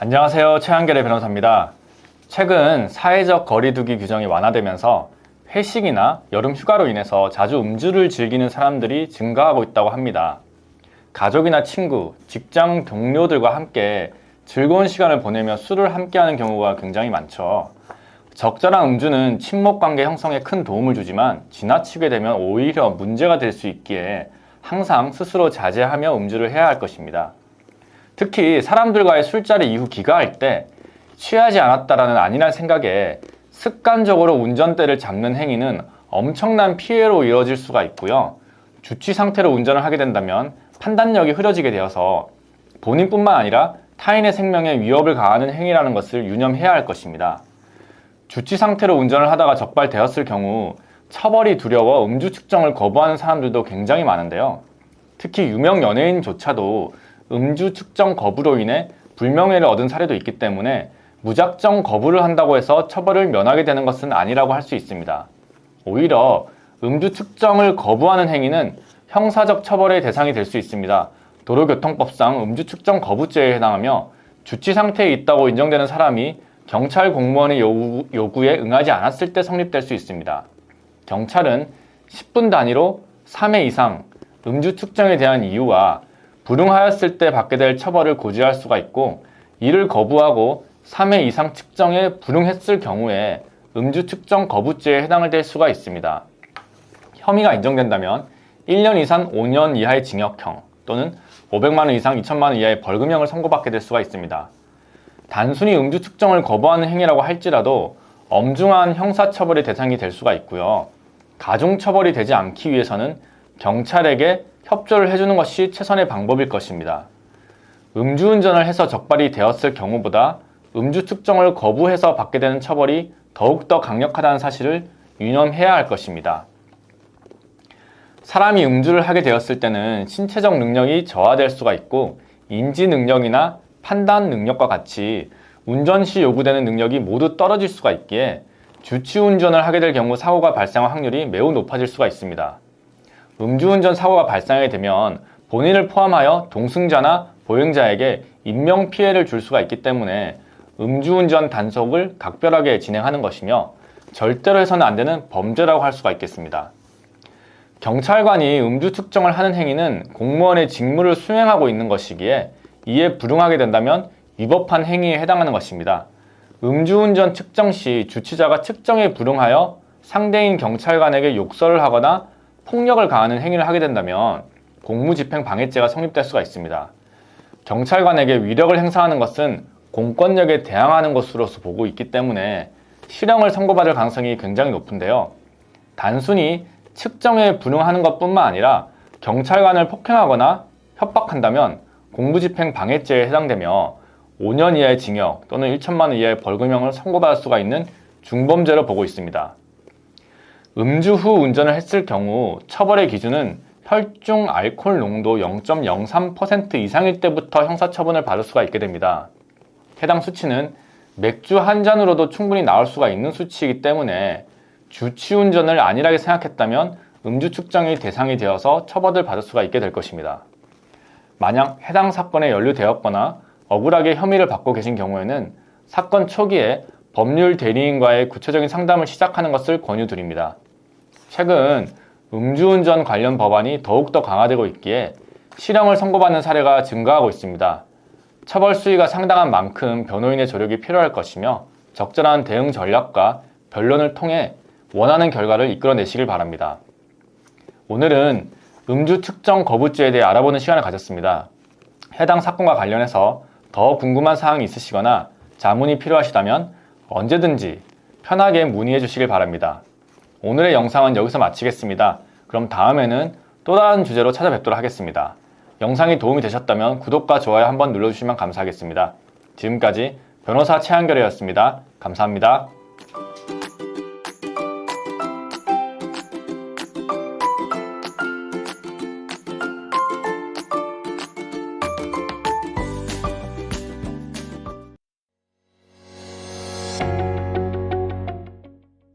안녕하세요. 최한결의 변호사입니다. 최근 사회적 거리두기 규정이 완화되면서 회식이나 여름 휴가로 인해서 자주 음주를 즐기는 사람들이 증가하고 있다고 합니다. 가족이나 친구, 직장 동료들과 함께 즐거운 시간을 보내며 술을 함께하는 경우가 굉장히 많죠. 적절한 음주는 친목 관계 형성에 큰 도움을 주지만 지나치게 되면 오히려 문제가 될 수 있기에 항상 스스로 자제하며 음주를 해야 할 것입니다. 특히 사람들과의 술자리 이후 귀가할 때 취하지 않았다라는 안일한 생각에 습관적으로 운전대를 잡는 행위는 엄청난 피해로 이어질 수가 있고요. 주취 상태로 운전을 하게 된다면 판단력이 흐려지게 되어서 본인뿐만 아니라 타인의 생명에 위협을 가하는 행위라는 것을 유념해야 할 것입니다. 주취 상태로 운전을 하다가 적발되었을 경우 처벌이 두려워 음주 측정을 거부하는 사람들도 굉장히 많은데요. 특히 유명 연예인조차도 음주 측정 거부로 인해 불명예를 얻은 사례도 있기 때문에 무작정 거부를 한다고 해서 처벌을 면하게 되는 것은 아니라고 할 수 있습니다. 오히려 음주 측정을 거부하는 행위는 형사적 처벌의 대상이 될 수 있습니다. 도로교통법상 음주 측정 거부죄에 해당하며 주취 상태에 있다고 인정되는 사람이 경찰 공무원의 요구에 응하지 않았을 때 성립될 수 있습니다. 경찰은 10분 단위로 3회 이상 음주 측정에 대한 이유와 불응하였을 때 받게 될 처벌을 고지할 수가 있고, 이를 거부하고 3회 이상 측정에 불응했을 경우에 음주 측정 거부죄에 해당을 될 수가 있습니다. 혐의가 인정된다면 1년 이상 5년 이하의 징역형 또는 500만 원 이상 2천만 원 이하의 벌금형을 선고받게 될 수가 있습니다. 단순히 음주 측정을 거부하는 행위라고 할지라도 엄중한 형사처벌의 대상이 될 수가 있고요. 가중처벌이 되지 않기 위해서는 경찰에게 협조를 해주는 것이 최선의 방법일 것입니다. 음주운전을 해서 적발이 되었을 경우보다 음주 측정을 거부해서 받게 되는 처벌이 더욱더 강력하다는 사실을 유념해야 할 것입니다. 사람이 음주를 하게 되었을 때는 신체적 능력이 저하될 수가 있고 인지 능력이나 판단 능력과 같이 운전 시 요구되는 능력이 모두 떨어질 수가 있기에 주취운전을 하게 될 경우 사고가 발생할 확률이 매우 높아질 수가 있습니다. 음주운전 사고가 발생하게 되면 본인을 포함하여 동승자나 보행자에게 인명피해를 줄 수가 있기 때문에 음주운전 단속을 각별하게 진행하는 것이며 절대로 해서는 안 되는 범죄라고 할 수가 있겠습니다. 경찰관이 음주 측정을 하는 행위는 공무원의 직무를 수행하고 있는 것이기에 이에 불응하게 된다면 위법한 행위에 해당하는 것입니다. 음주운전 측정 시 주치자가 측정에 불응하여 상대인 경찰관에게 욕설을 하거나 폭력을 가하는 행위를 하게 된다면 공무집행 방해죄가 성립될 수가 있습니다. 경찰관에게 위력을 행사하는 것은 공권력에 대항하는 것으로서 보고 있기 때문에 실형을 선고받을 가능성이 굉장히 높은데요. 단순히 측정에 불응하는 것뿐만 아니라 경찰관을 폭행하거나 협박한다면 공무집행 방해죄에 해당되며 5년 이하의 징역 또는 1천만 원 이하의 벌금형을 선고받을 수가 있는 중범죄로 보고 있습니다. 음주 후 운전을 했을 경우 처벌의 기준은 혈중 알코올 농도 0.03% 이상일 때부터 형사처분을 받을 수가 있게 됩니다. 해당 수치는 맥주 한 잔으로도 충분히 나올 수가 있는 수치이기 때문에 주취운전을 안일하게 생각했다면 음주 측정이 대상이 되어서 처벌을 받을 수가 있게 될 것입니다. 만약 해당 사건에 연루되었거나 억울하게 혐의를 받고 계신 경우에는 사건 초기에 법률 대리인과의 구체적인 상담을 시작하는 것을 권유드립니다. 최근 음주운전 관련 법안이 더욱더 강화되고 있기에 실형을 선고받는 사례가 증가하고 있습니다. 처벌 수위가 상당한 만큼 변호인의 조력이 필요할 것이며 적절한 대응 전략과 변론을 통해 원하는 결과를 이끌어내시길 바랍니다. 오늘은 음주 측정 거부죄에 대해 알아보는 시간을 가졌습니다. 해당 사건과 관련해서 더 궁금한 사항이 있으시거나 자문이 필요하시다면 언제든지 편하게 문의해 주시길 바랍니다. 오늘의 영상은 여기서 마치겠습니다. 그럼 다음에는 또 다른 주제로 찾아뵙도록 하겠습니다. 영상이 도움이 되셨다면 구독과 좋아요 한번 눌러주시면 감사하겠습니다. 지금까지 변호사 최한결이었습니다. 감사합니다.